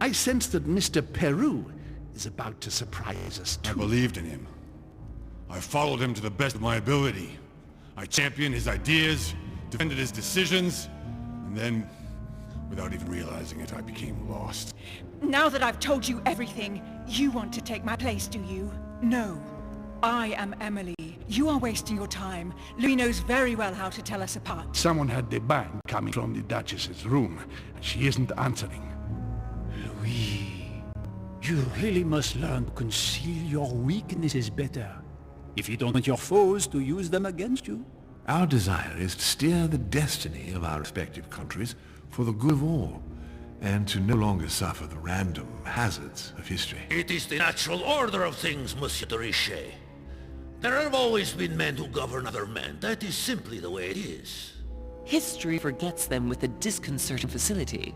I sense that Mr. Peru is about to surprise us too. I believed in him. I followed him to the best of my ability. I championed his ideas, defended his decisions, and then, without even realizing it, I became lost. Now that I've told you everything, you want to take my place, do you? No. I am Emily. You are wasting your time. Louis knows very well how to tell us apart. Someone had the bang coming from the Duchess's room, and she isn't answering. Louis, you really must learn to conceal your weaknesses better, if you don't want your foes to use them against you. Our desire is to steer the destiny of our respective countries for the good of all, and to no longer suffer the random hazards of history. It is the natural order of things, Monsieur de Richet. There have always been men who govern other men. That is simply the way it is. History forgets them with a disconcerting facility.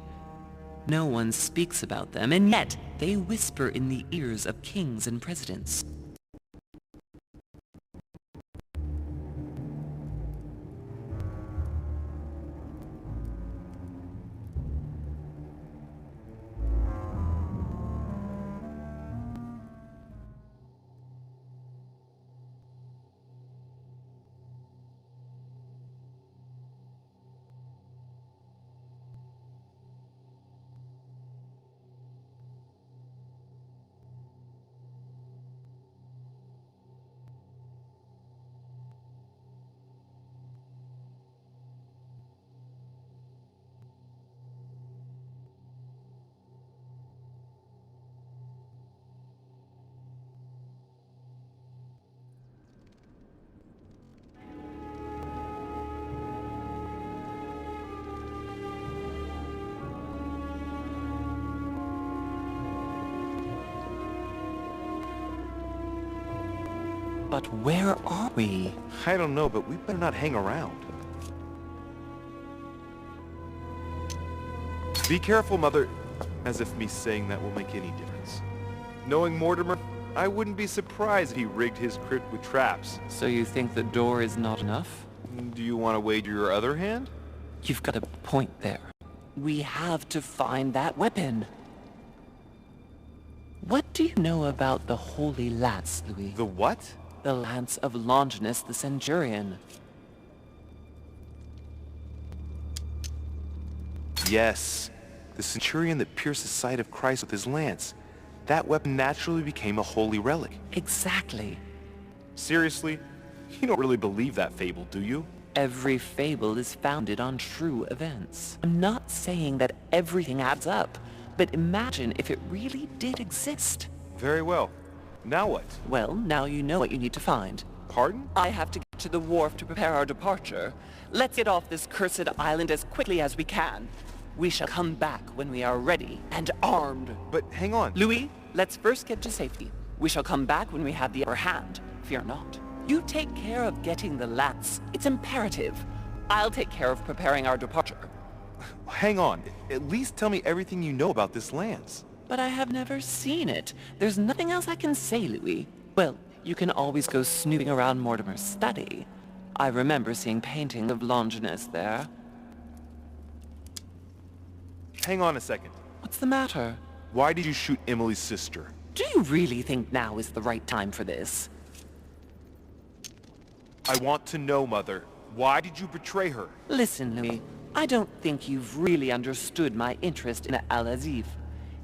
No one speaks about them, and yet they whisper in the ears of kings and presidents. But where are we? I don't know, but we better not hang around. Be careful, Mother. As if me saying that will make any difference. Knowing Mortimer, I wouldn't be surprised if he rigged his crypt with traps. So you think the door is not enough? Do you want to wager your other hand? You've got a point there. We have to find that weapon. What do you know about the Holy Lance, Louis? The what? The lance of Longinus the Centurion. Yes. The centurion that pierced the side of Christ with his lance. That weapon naturally became a holy relic. Exactly. Seriously? You don't really believe that fable, do you? Every fable is founded on true events. I'm not saying that everything adds up, but imagine if it really did exist. Very well. Now what? Well, now you know what you need to find. Pardon? I have to get to the wharf to prepare our departure. Let's get off this cursed island as quickly as we can. We shall come back when we are ready and armed. But hang on. Louis, let's first get to safety. We shall come back when we have the upper hand. Fear not. You take care of getting the lance. It's imperative. I'll take care of preparing our departure. Hang on. At least tell me everything you know about this lance. But I have never seen it. There's nothing else I can say, Louis. Well, you can always go snooping around Mortimer's study. I remember seeing paintings of Longinus there. Hang on a second. What's the matter? Why did you shoot Emily's sister? Do you really think now is the right time for this? I want to know, Mother. Why did you betray her? Listen, Louis. I don't think you've really understood my interest in Al-Azif.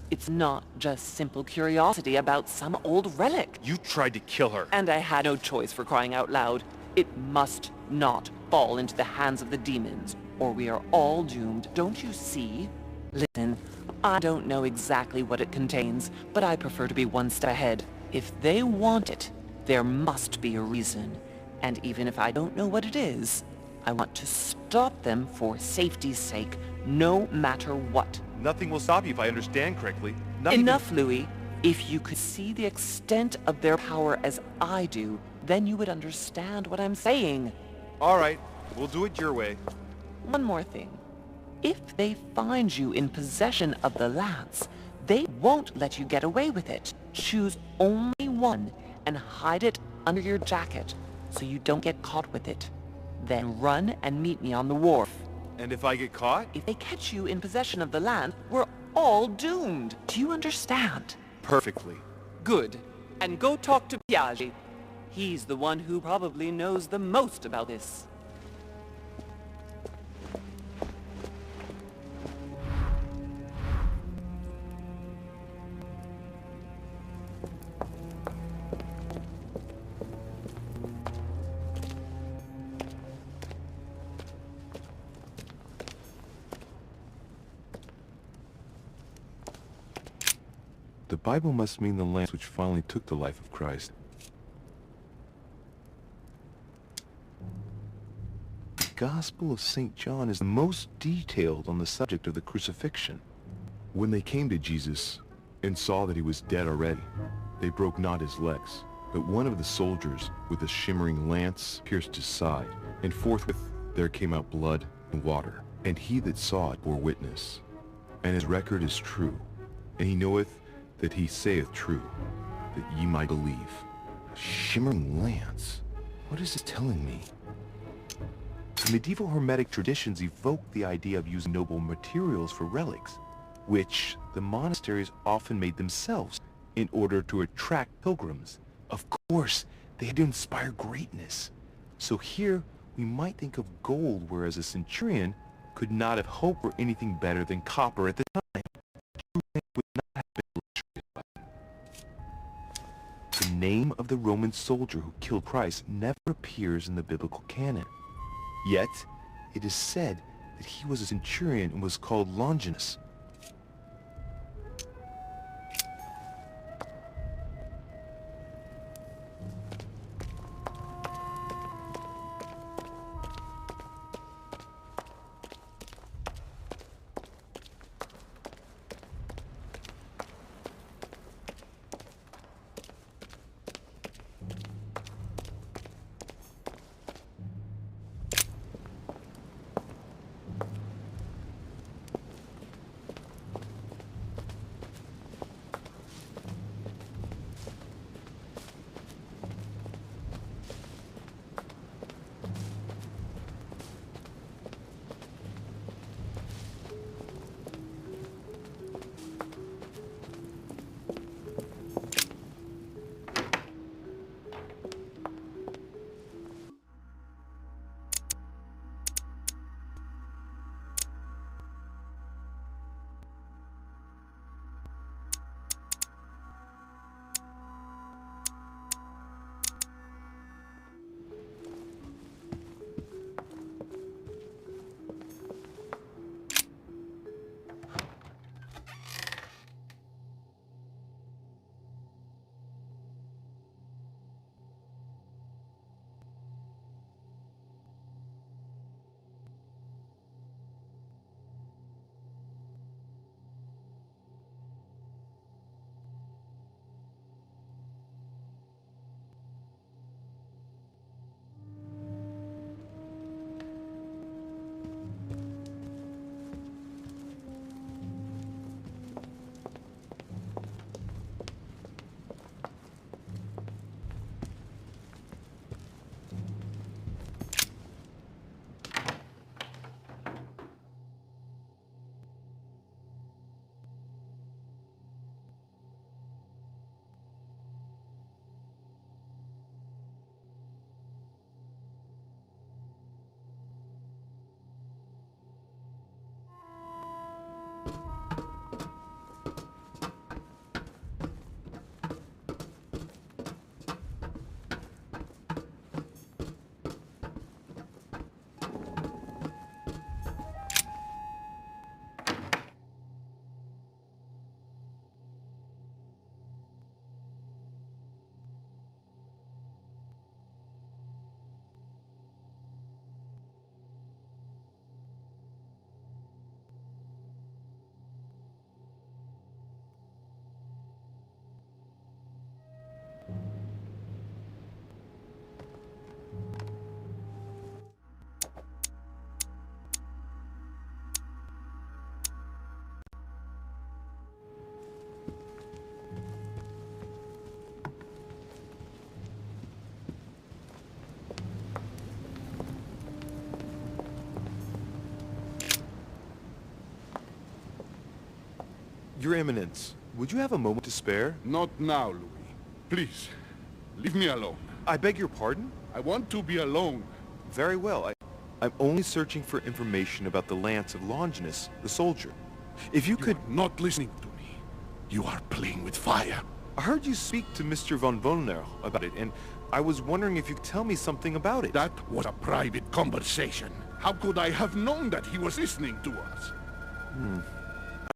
It's not just simple curiosity about some old relic. You tried to kill her. And I had no choice, for crying out loud. It must not fall into the hands of the demons, or we are all doomed, don't you see? Listen, I don't know exactly what it contains, but I prefer to be one step ahead. If they want it, there must be a reason. And even if I don't know what it is, I want to stop them for safety's sake, no matter what. Nothing will stop you if I understand correctly. Nothing. Enough, Louis. If you could see the extent of their power as I do, then you would understand what I'm saying. All right, we'll do it your way. One more thing. If they find you in possession of the lance, they won't let you get away with it. Choose only one and hide it under your jacket so you don't get caught with it. Then run and meet me on the wharf. And if I get caught? If they catch you in possession of the lance, we're all doomed. Do you understand? Perfectly. Good. And go talk to Piaget. He's the one who probably knows the most about this. The Bible must mean the lance which finally took the life of Christ. The Gospel of St. John is the most detailed on the subject of the crucifixion. When they came to Jesus and saw that he was dead already, they broke not his legs, but one of the soldiers with a shimmering lance pierced his side, and forthwith there came out blood and water. And he that saw it bore witness, and his record is true, and he knoweth that he saith true, that ye might believe. A shimmering lance? What is this telling me? The medieval Hermetic traditions evoke the idea of using noble materials for relics, which the monasteries often made themselves in order to attract pilgrims. Of course, they had to inspire greatness. So here, we might think of gold, whereas a centurion could not have hoped for anything better than copper at the time. Would not have been luxurious. The name of the Roman soldier who killed Christ never appears in the biblical canon. Yet, it is said that he was a centurion and was called Longinus. Your Eminence, would you have a moment to spare? Not now, Louis. Please, leave me alone. I beg your pardon? I want to be alone. Very well. I'm only searching for information about the lance of Longinus, the soldier. If you could... are not listening to me. You are playing with fire. I heard you speak to Mr. von Wollner about it, and I was wondering if you could tell me something about it. That was a private conversation. How could I have known that he was listening to us?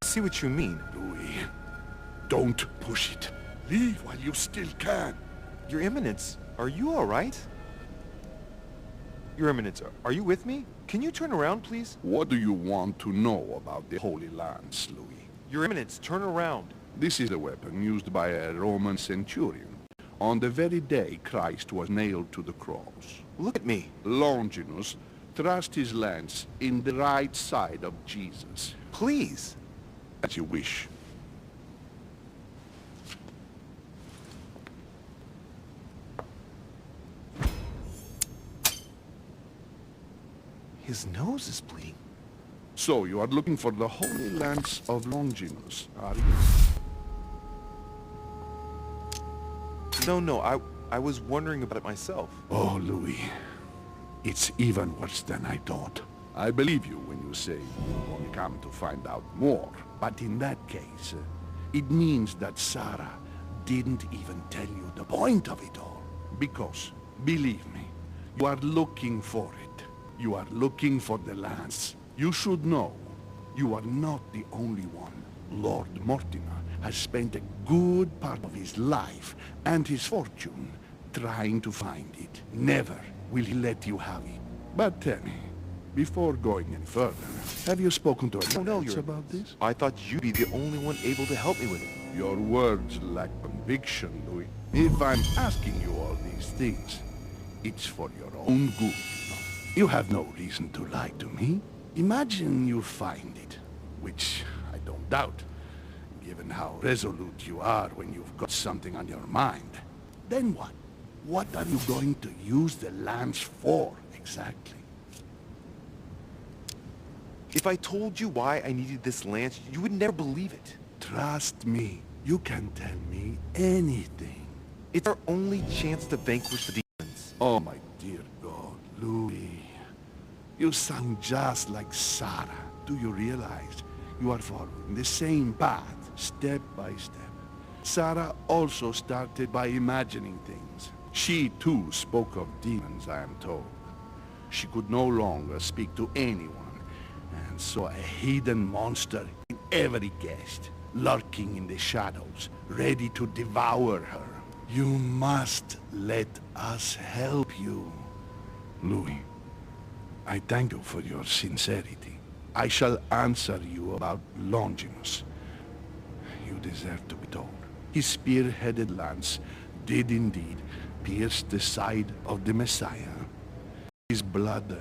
I see what you mean. Louis, don't push it. Leave while you still can. Your Eminence, are you all right? Your Eminence, are you with me? Can you turn around, please? What do you want to know about the Holy Lance, Louis? Your Eminence, turn around. This is a weapon used by a Roman centurion on the very day Christ was nailed to the cross. Look at me. Longinus thrust his lance in the right side of Jesus. Please. As you wish. His nose is bleeding. So you are looking for the Holy Lance of Longinus, are you? No, I was wondering about it myself. Oh, Louis. It's even worse than I thought. I believe you when you say you only come to find out more. But in that case, it means that Sarah didn't even tell you the point of it all. Because, believe me, you are looking for it. You are looking for the lance. You should know, you are not the only one. Lord Mortimer has spent a good part of his life and his fortune trying to find it. Never will he let you have it. But tell me, before going any further, have you spoken to anyone else about this? I thought you'd be the only one able to help me with it. Your words lack conviction, Louis. If I'm asking you all these things, it's for your own good. You have no reason to lie to me. Imagine you find it, which I don't doubt, given how resolute you are when you've got something on your mind. Then what? What are you going to use the lance for, exactly? If I told you why I needed this lance, you would never believe it. Trust me, you can tell me anything. It's our only chance to vanquish the demons. Oh my dear God, Louis. You sound just like Sarah. Do you realize you are following the same path, step by step? Sarah also started by imagining things. She too spoke of demons, I am told. She could no longer speak to anyone, and saw a hidden monster in every guest, lurking in the shadows, ready to devour her. You must let us help you. Louis, I thank you for your sincerity. I shall answer you about Longinus. You deserve to be told. His spear-headed lance did indeed pierce the side of the Messiah. His blood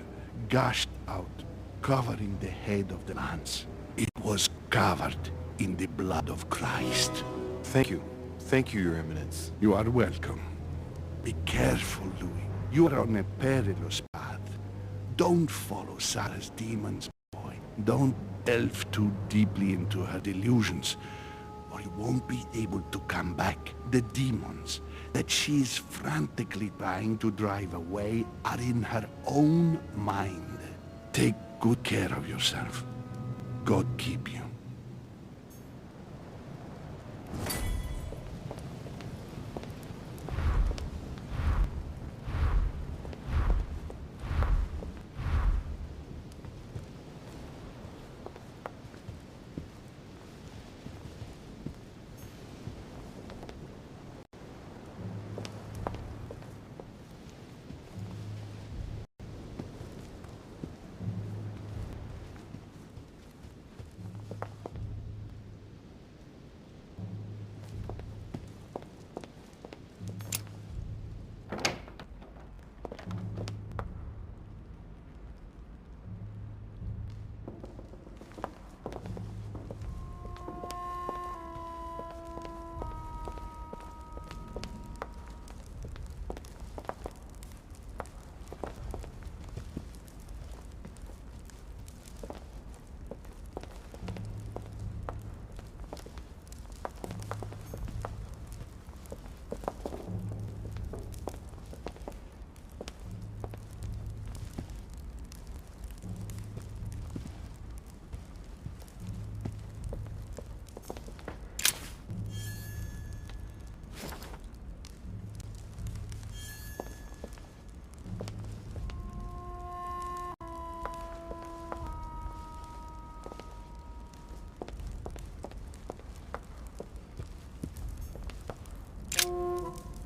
gushed out, covering the head of the lance. It was covered in the blood of Christ. Thank you. Thank you, Your Eminence. You are welcome. Be careful, Louis. You are on a perilous path. Don't follow Sarah's demons, boy. Don't delve too deeply into her delusions, or you won't be able to come back. The demons that she is frantically trying to drive away are in her own mind. Take good care of yourself. God keep you.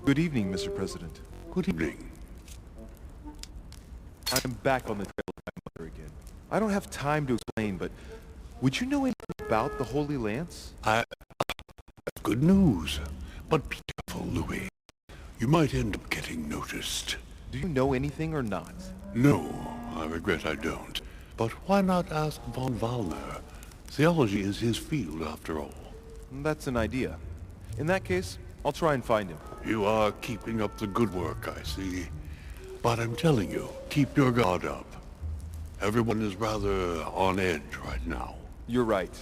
Good evening, Mr. President. Good evening. I'm back on the trail of my mother again. I don't have time to explain, but would you know anything about the Holy Lance? I have good news, but be careful, Louis. You might end up getting noticed. Do you know anything or not? No, I regret I don't. But why not ask von Wallner? Theology is his field, after all. That's an idea. In that case, I'll try and find him. You are keeping up the good work, I see. But I'm telling you, keep your guard up. Everyone is rather on edge right now. You're right.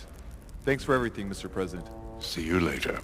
Thanks for everything, Mr. President. See you later.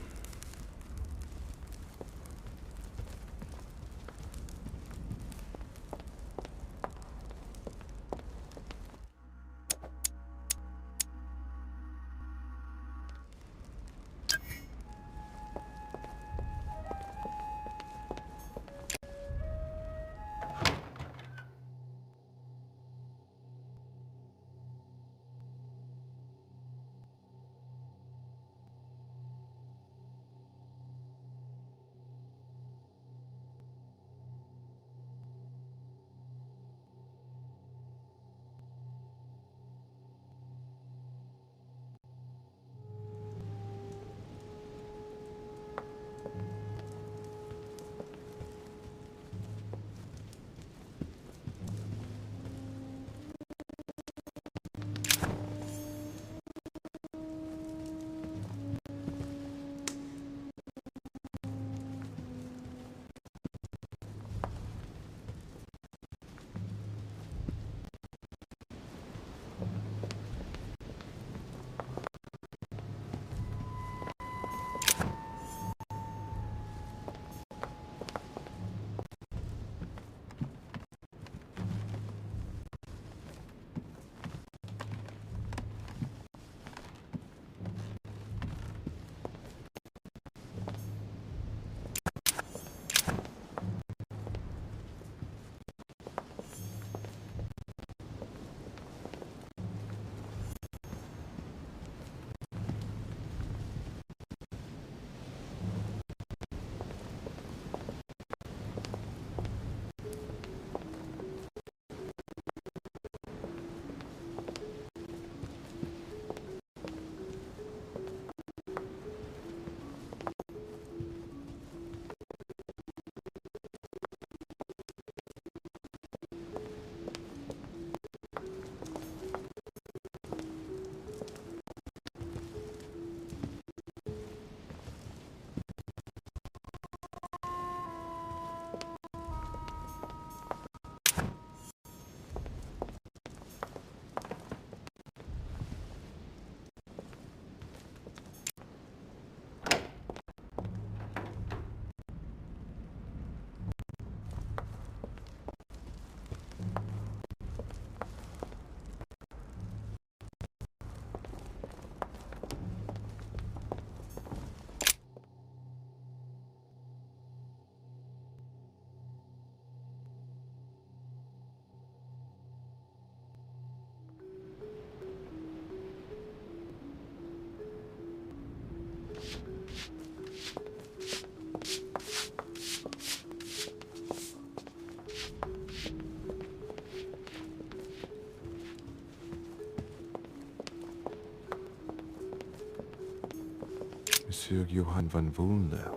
Monsieur Johann von Wulner.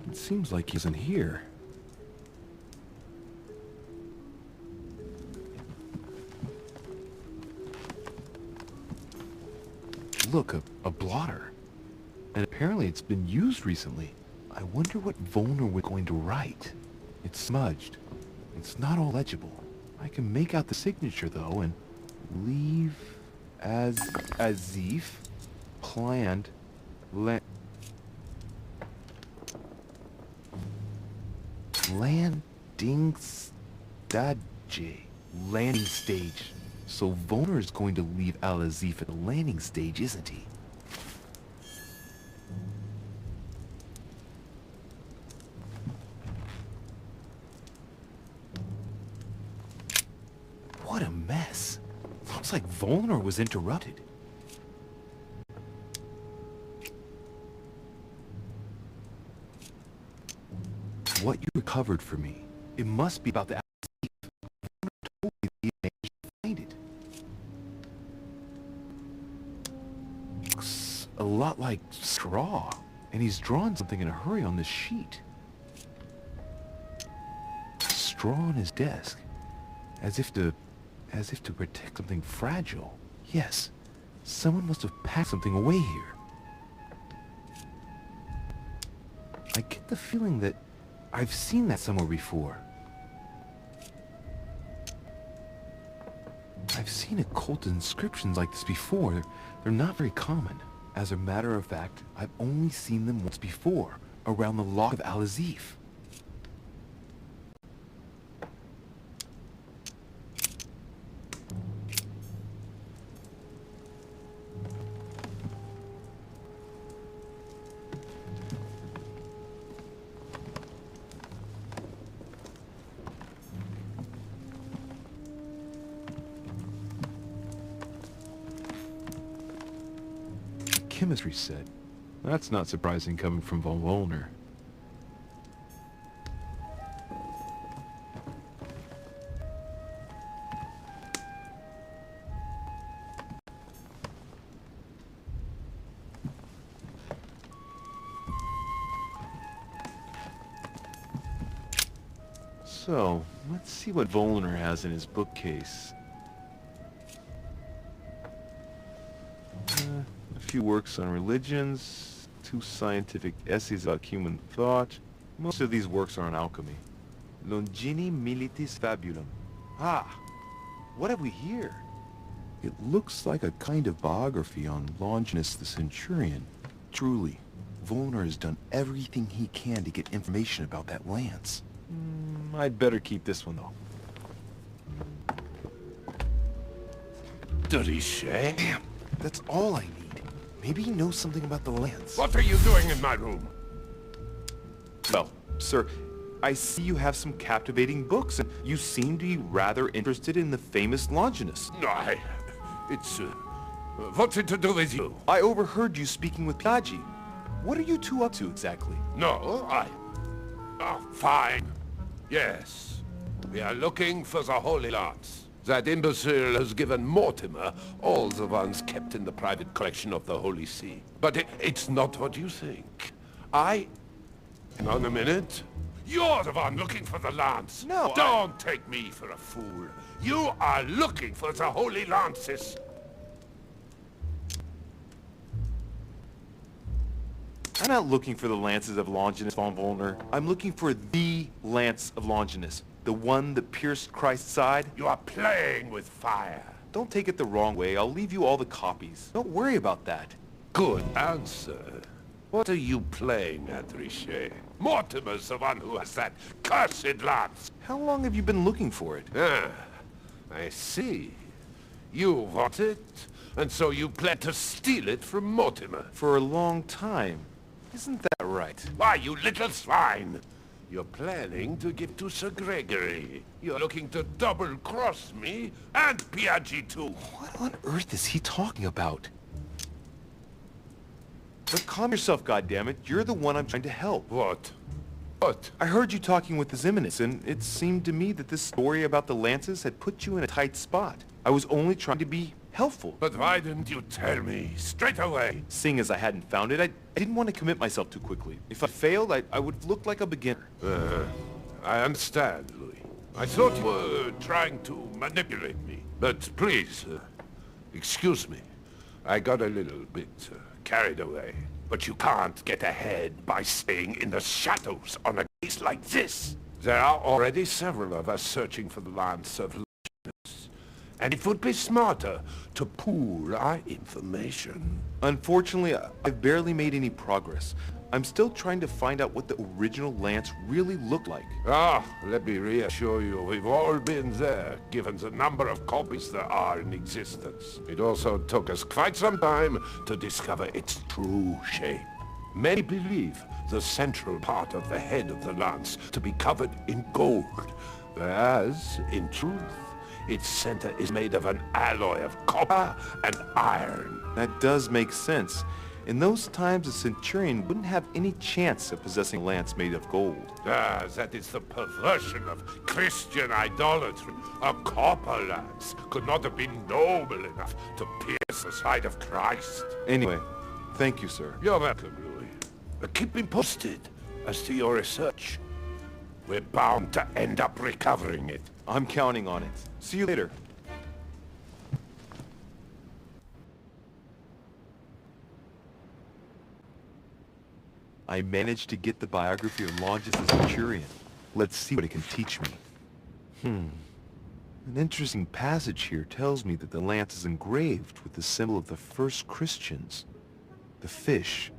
It seems like he isn't here. Look, a blotter. And apparently it's been used recently. I wonder what Volner was going to write. It's smudged. It's not all legible. I can make out the signature though, and leave as if planned landing stage. Landing stage. So Volner is going to leave Al-Azif at the landing stage, isn't he? What a mess. Looks like Volner was interrupted. What you recovered for me, it must be about the Al-Azif. Volner told me that he managed to find it. Looks a lot like straw, and he's drawn something in a hurry on this sheet. Straw on his desk, as if to protect something fragile. Yes, someone must have packed something away here. I get the feeling that I've seen that somewhere before. I've seen occult inscriptions like this before. They're not very common. As a matter of fact, I've only seen them once before, around the lock of Al-Azif. Chemistry set. That's not surprising coming from von Volner. So, let's see what Volner has in his bookcase. A few works on religions, 2 scientific essays about human thought. Most of these works are on alchemy. Longini Militis Fabulum. Ah, what have we here? It looks like a kind of biography on Longinus the Centurion. Truly, Volner has done everything he can to get information about that lance. I'd better keep this one though. Dirty shame. Damn, that's all I need. Maybe he knows something about the lance. What are you doing in my room? Well, sir, I see you have some captivating books, and you seem to be rather interested in the famous Longinus. No, it's... what's it to do with you? I overheard you speaking with Piaggi. What are you two up to exactly? No, Oh, fine. Yes. We are looking for the Holy Lance. That imbecile has given Mortimer all the ones kept in the private collection of the Holy See. But it's not what you think. Hang on a minute. You're the one looking for the lance. No, Don't take me for a fool. You are looking for the Holy Lances. I'm not looking for the lances of Longinus von Volner. I'm looking for the lance of Longinus. The one that pierced Christ's side. You are playing with fire. Don't take it the wrong way. I'll leave you all the copies. Don't worry about that. Good answer. What are you playing at, Richet? Mortimer's the one who has that cursed lance. How long have you been looking for it? Ah, I see. You want it, and so you plan to steal it from Mortimer. For a long time. Isn't that right? Why, you little swine! You're planning to give to Sir Gregory. You're looking to double-cross me and Piaggi too. What on earth is he talking about? But calm yourself, goddammit. You're the one I'm trying to help. What? What? I heard you talking with His Eminence, and it seemed to me that this story about the lances had put you in a tight spot. I was only trying to be helpful. But why didn't you tell me straight away? Seeing as I hadn't found it, I didn't want to commit myself too quickly. If I failed, I would have looked like a beginner. I understand, Louis. I thought you were trying to manipulate me. But please, excuse me. I got a little bit carried away. But you can't get ahead by staying in the shadows on a case like this. There are already several of us searching for the lance of Longinus. And it would be smarter to pool our information. Unfortunately, I've barely made any progress. I'm still trying to find out what the original lance really looked like. Ah, let me reassure you, we've all been there, given the number of copies there are in existence. It also took us quite some time to discover its true shape. Many believe the central part of the head of the lance to be covered in gold, whereas, in truth, its center is made of an alloy of copper and iron. That does make sense. In those times, a centurion wouldn't have any chance of possessing a lance made of gold. Ah, that is the perversion of Christian idolatry. A copper lance could not have been noble enough to pierce the side of Christ. Anyway, thank you, sir. You're welcome, Louis. Keep me posted as to your research. We're bound to end up recovering it. I'm counting on it. See you later. I managed to get the biography of Longus the Centurion. Let's see what it can teach me. An interesting passage here tells me that the lance is engraved with the symbol of the first Christians, the fish.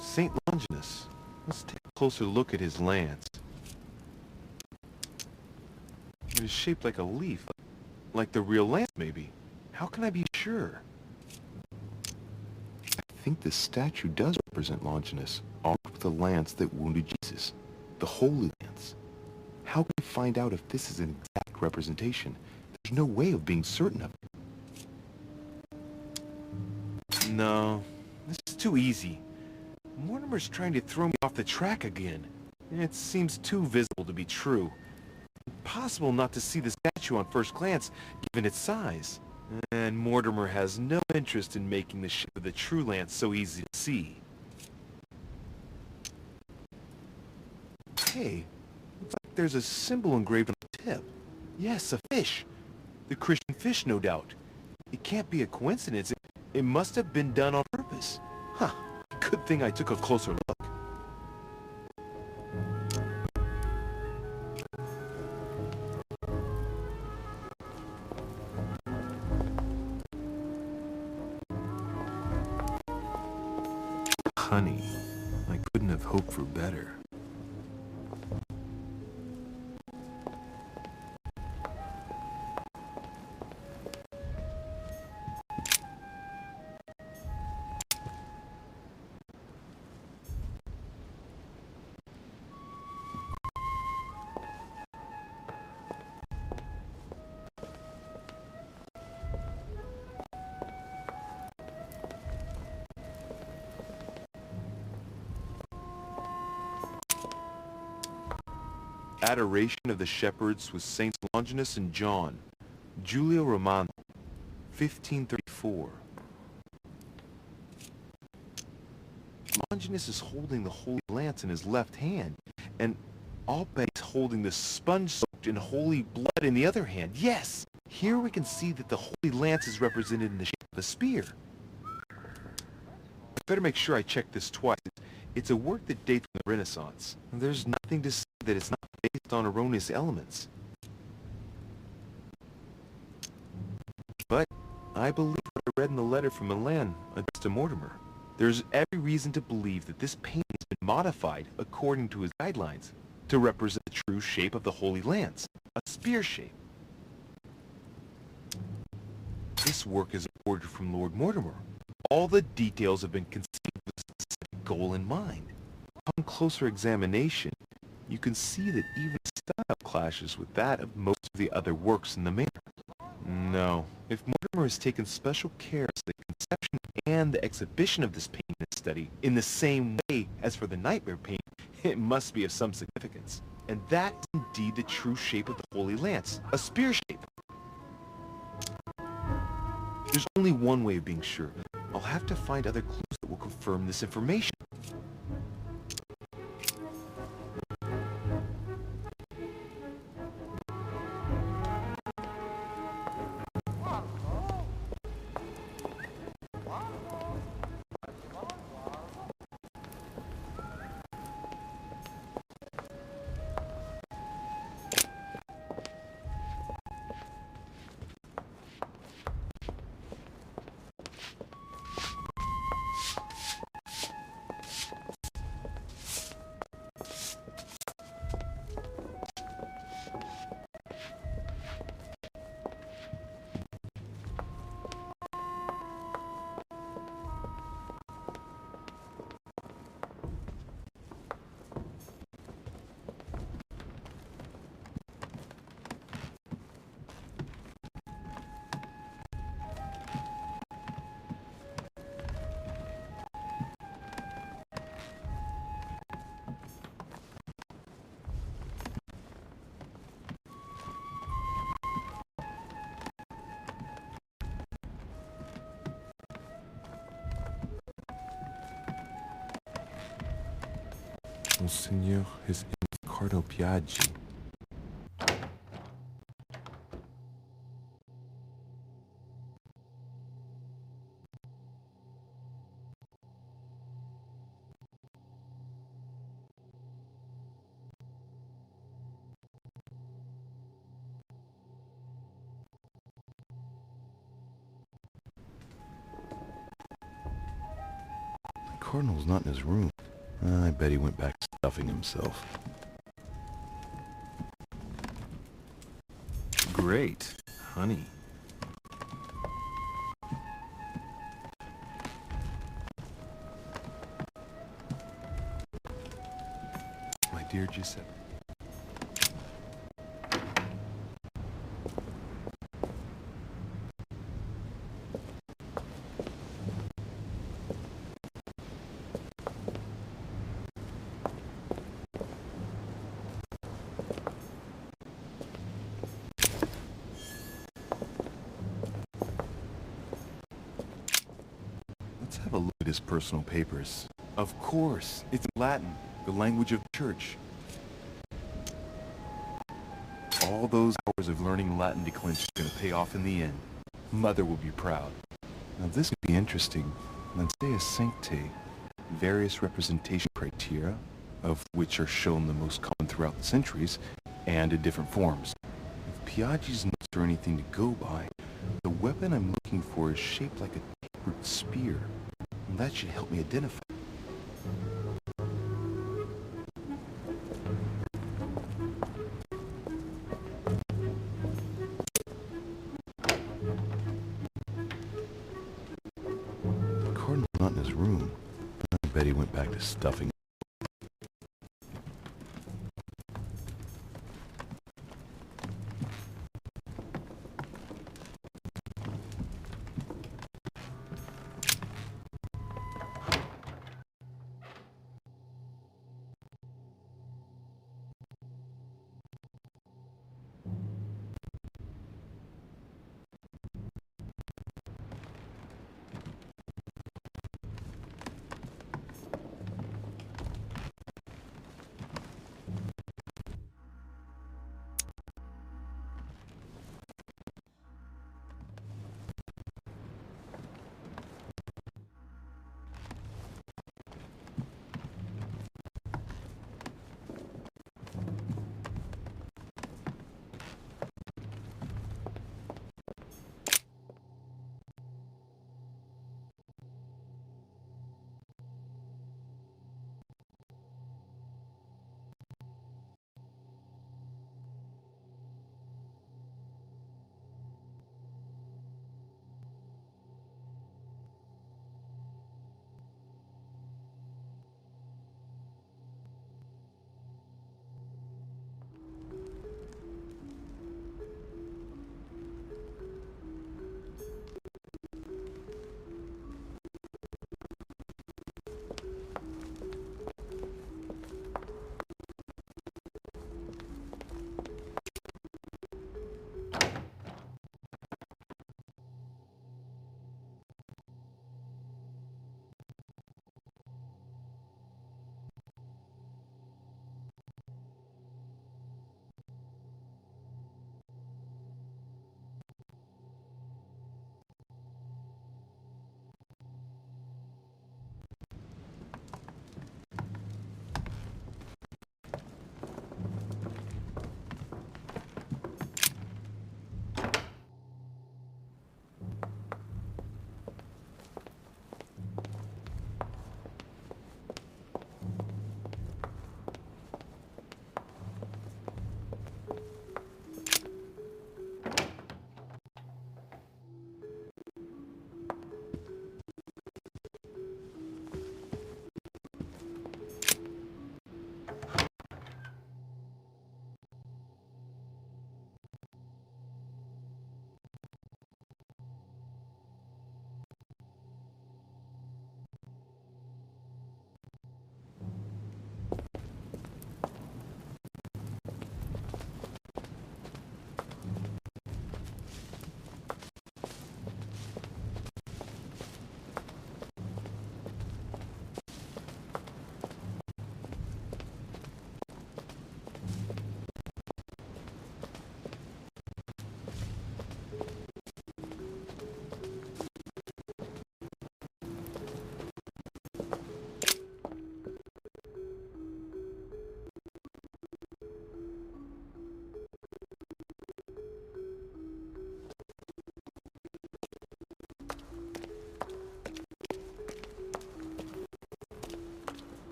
St. Longinus. Let's take a closer look at his lance. It is shaped like a leaf, like the real lance, maybe. How can I be sure? I think this statue does represent Longinus, armed with the lance that wounded Jesus, the Holy Lance. How can we find out if this is an exact representation? There's no way of being certain of it. No, this is too easy. Mortimer's trying to throw me off the track again. It seems too visible to be true. Impossible not to see the statue on first glance, given its size. And Mortimer has no interest in making the shape of the true lance so easy to see. Hey, looks like there's a symbol engraved on the tip. Yes, a fish. The Christian fish, no doubt. It can't be a coincidence. It must have been done on purpose. Huh. Good thing I took a closer look. Honey, I couldn't have hoped for better. Adoration of the Shepherds with Saints Longinus and John. Giulio Romano, 1534. Longinus is holding the Holy Lance in his left hand, and I'll bet he's holding the sponge soaked in holy blood in the other hand. Yes! Here we can see that the Holy Lance is represented in the shape of a spear. I better make sure I check this twice. It's a work that dates from the Renaissance. There's nothing to say that it's not based on erroneous elements. But I believe what I read in the letter from Milan addressed to Mortimer. There's every reason to believe that this painting has been modified according to his guidelines to represent the true shape of the Holy Lance, a spear shape. This work is ordered from Lord Mortimer. All the details have been conceived with a specific goal in mind. Upon closer examination, you can see that even style clashes with that of most of the other works in the manner. No, if Mortimer has taken special care as the conception and the exhibition of this painting and study in the same way as for the nightmare painting, it must be of some significance. And that is indeed the true shape of the Holy Lance, a spear shape. There's only one way of being sure. I'll have to find other clues that will confirm this information. Monsignor is in Riccardo Piaggi. The Cardinal's not in his room. I bet he went back stuffing himself. Great. Honey. My dear Giuseppe. Let's have a look at his personal papers. Of course, it's Latin, the language of the church. All those hours of learning Latin declension are going to pay off in the end. Mother will be proud. Now this could be interesting. Lancea Sanctae, various representation criteria, of which are shown the most common throughout the centuries, and in different forms. If Piaggi's notes are anything to go by, the weapon I'm looking for is shaped like a tapered spear. And that should help me identify. The Cardinal's not in his room. I bet he went back to stuffing.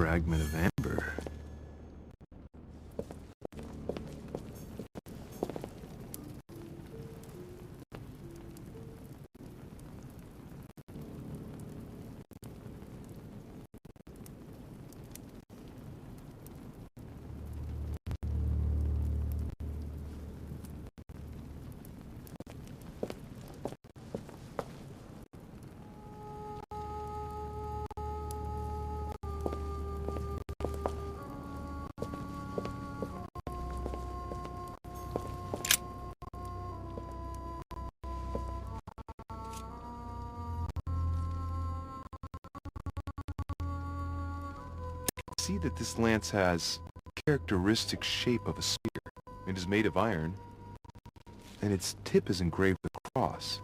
fragment of amber. See that this lance has the characteristic shape of a spear. It is made of iron, and its tip is engraved with a cross.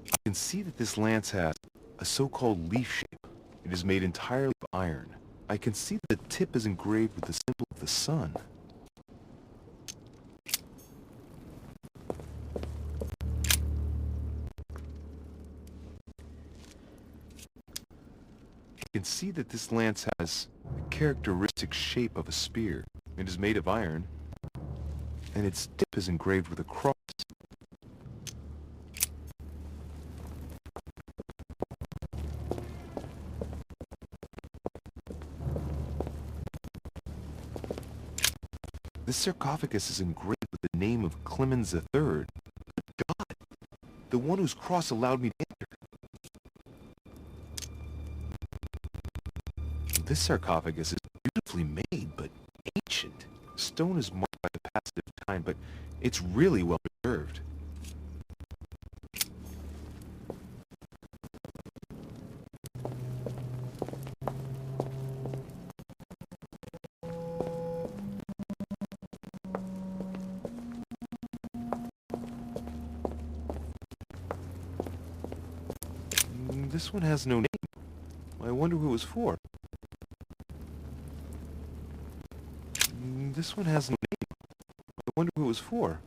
You can see that this lance has a so-called leaf shape. It is made entirely of iron. I can see that the tip is engraved with the symbol of the sun. You can see that this lance has the characteristic shape of a spear. It is made of iron, and its tip is engraved with a cross. This sarcophagus is engraved with the name of Clemens III. God, the one whose cross allowed me to enter. This sarcophagus is beautifully made, but ancient. Stone is marked by the passage of time, but it's really well preserved. This one has no name. I wonder who it was for. This one has no name. I wonder who it was for.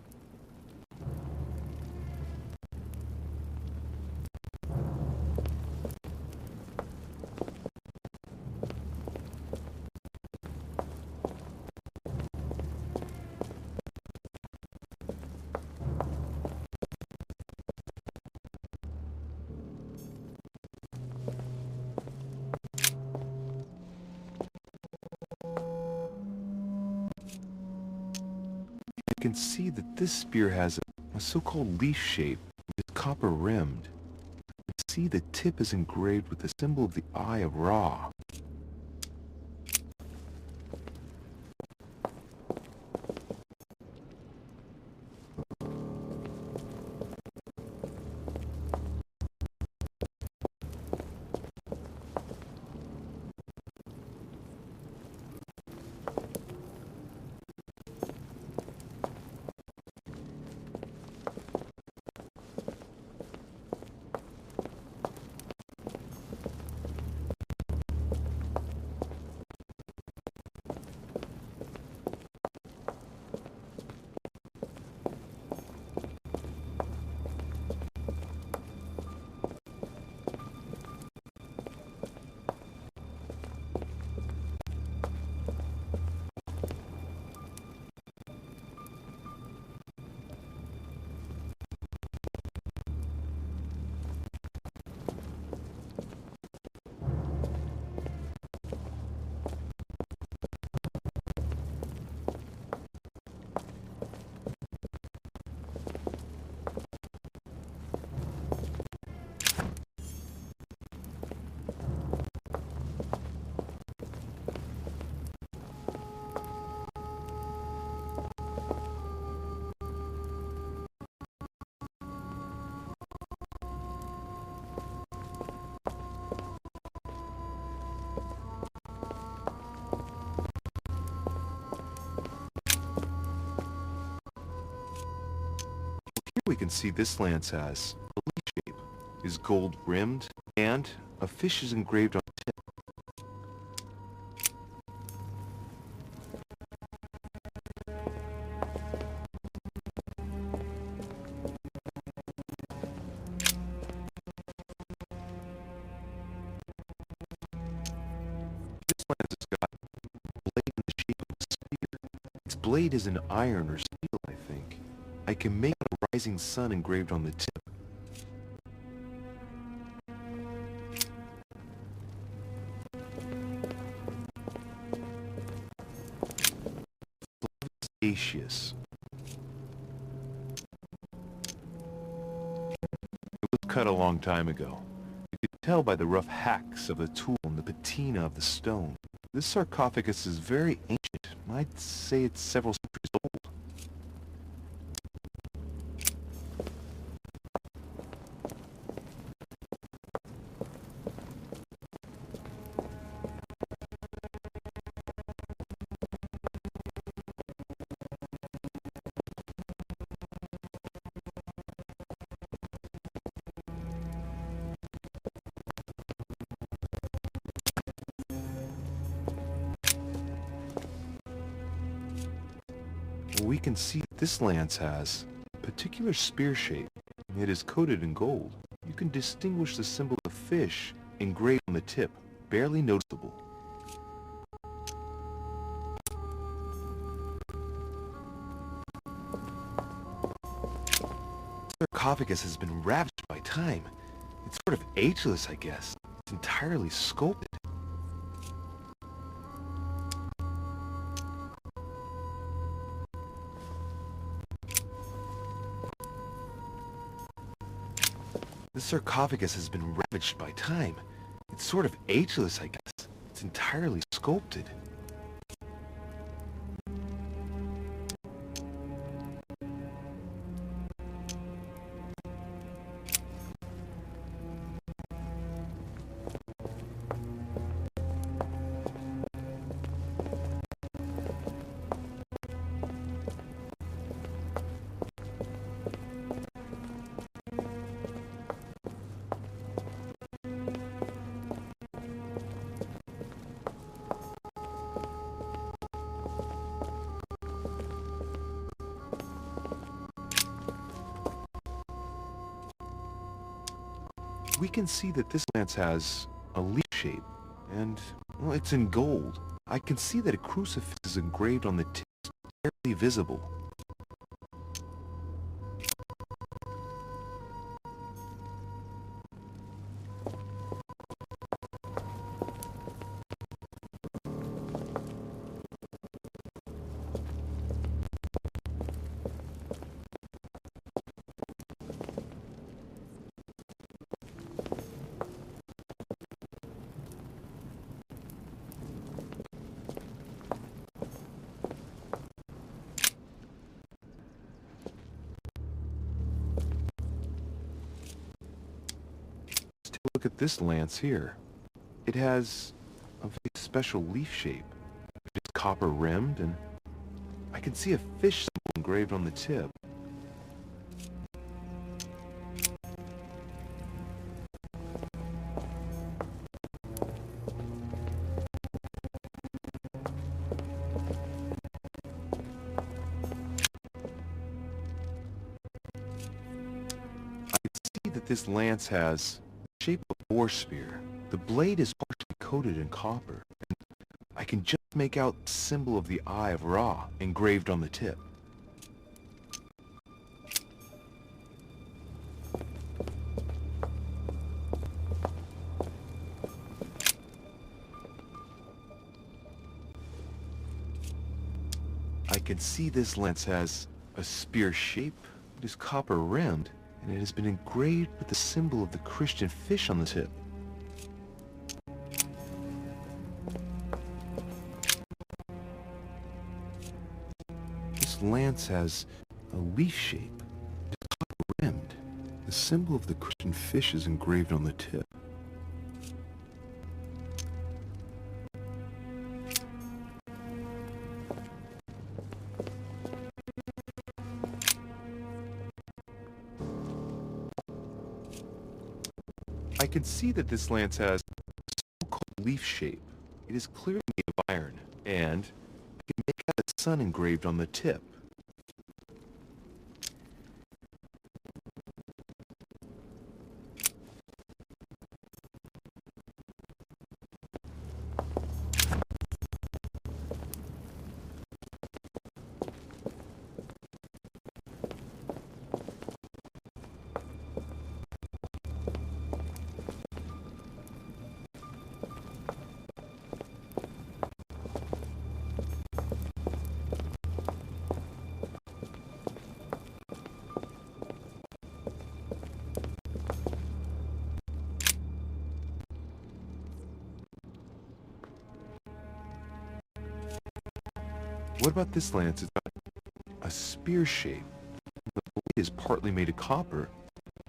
I can see that this spear has a so-called leaf shape. It is copper rimmed. I can see the tip is engraved with the symbol of the Eye of Ra. Here we can see this lance has a leaf shape, is gold rimmed, and a fish is engraved on the tip. This lance has got a blade in the shape of a spear. Its blade is an iron or steel, I think. I can make out a rising sun engraved on the tip. Acacius. It was cut a long time ago. You could tell by the rough hacks of the tool and the patina of the stone. This sarcophagus is very ancient. I'd say it's several centuries old. We can see this lance has a particular spear shape. It is coated in gold. You can distinguish the symbol of fish engraved on the tip, barely noticeable. The sarcophagus has been ravaged by time. It's sort of ageless, I guess. It's entirely sculpted. The sarcophagus has been ravaged by time. It's sort of ageless, I guess. It's entirely sculpted. We can see that this lance has a leaf shape, and, well, it's in gold. I can see that a crucifix is engraved on the tip, barely visible. Look at this lance here. It has a very special leaf shape. It's copper rimmed, and I can see a fish symbol engraved on the tip. I can see that this lance has shape of a boar spear. The blade is partially coated in copper. I can just make out the symbol of the Eye of Ra engraved on the tip. I can see this lance has a spear shape. It is copper rimmed, and it has been engraved with the symbol of the Christian fish on the tip. This lance has a leaf shape. It is copper rimmed. The symbol of the Christian fish is engraved on the tip. I can see that this lance has a so-called leaf shape. It is clearly made of iron, and I can make out a sun engraved on the tip. What about this lance? It's got a spear shape. The blade is partly made of copper.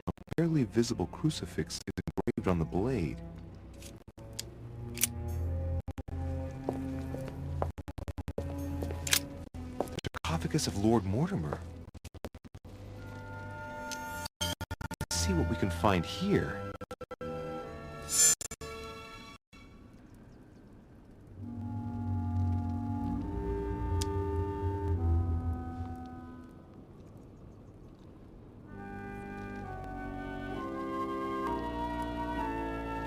A barely visible crucifix is engraved on the blade. The sarcophagus of Lord Mortimer. Let's see what we can find here.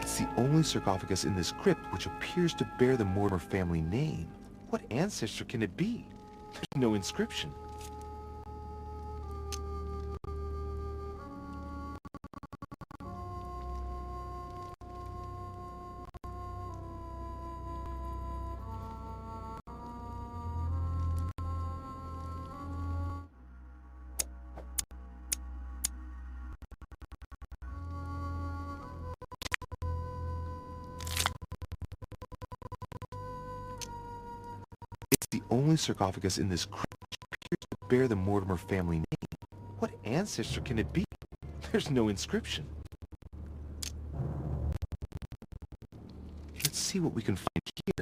It's the only sarcophagus in this crypt which appears to bear the Mortimer family name. What ancestor can it be? There's no inscription. It's the only sarcophagus in this crypt which appears to bear the Mortimer family name. What ancestor can it be? There's no inscription. Let's see what we can find here.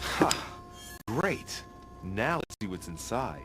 Ha! Great! Now let's see what's inside.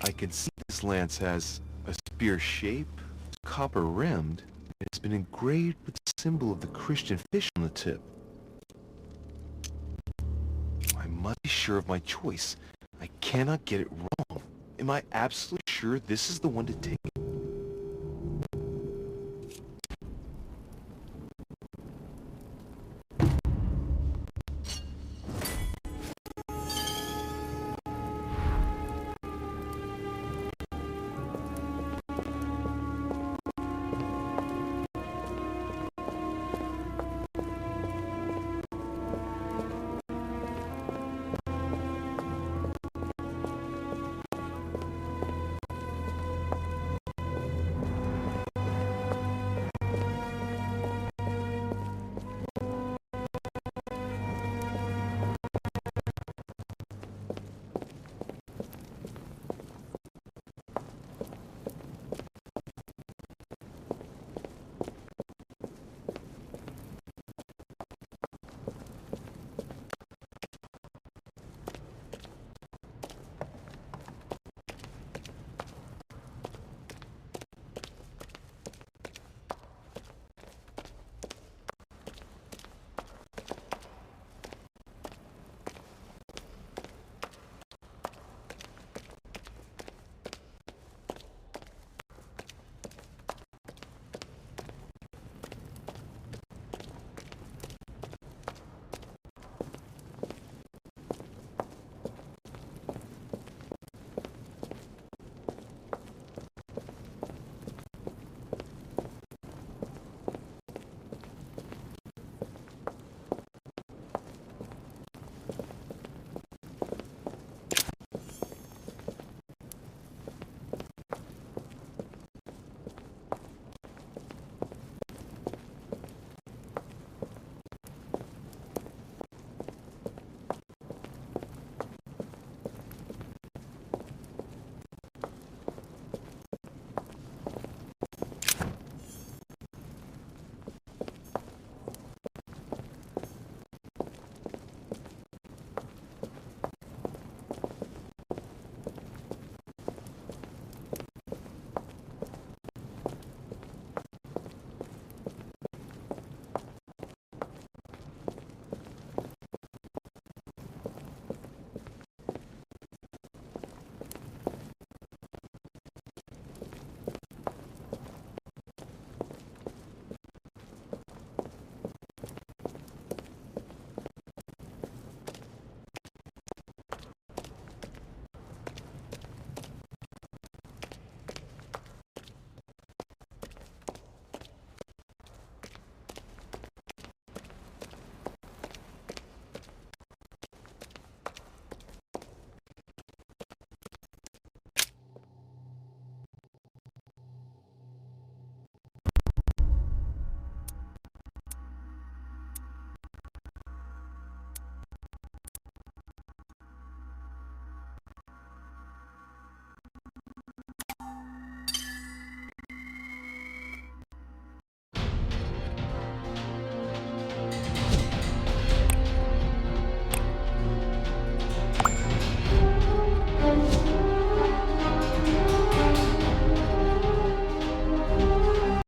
I can see this lance has a spear shape, it's copper rimmed, and it's been engraved with the symbol of the Christian fish on the tip. I must be sure of my choice. I cannot get it wrong. Am I absolutely sure this is the one to take?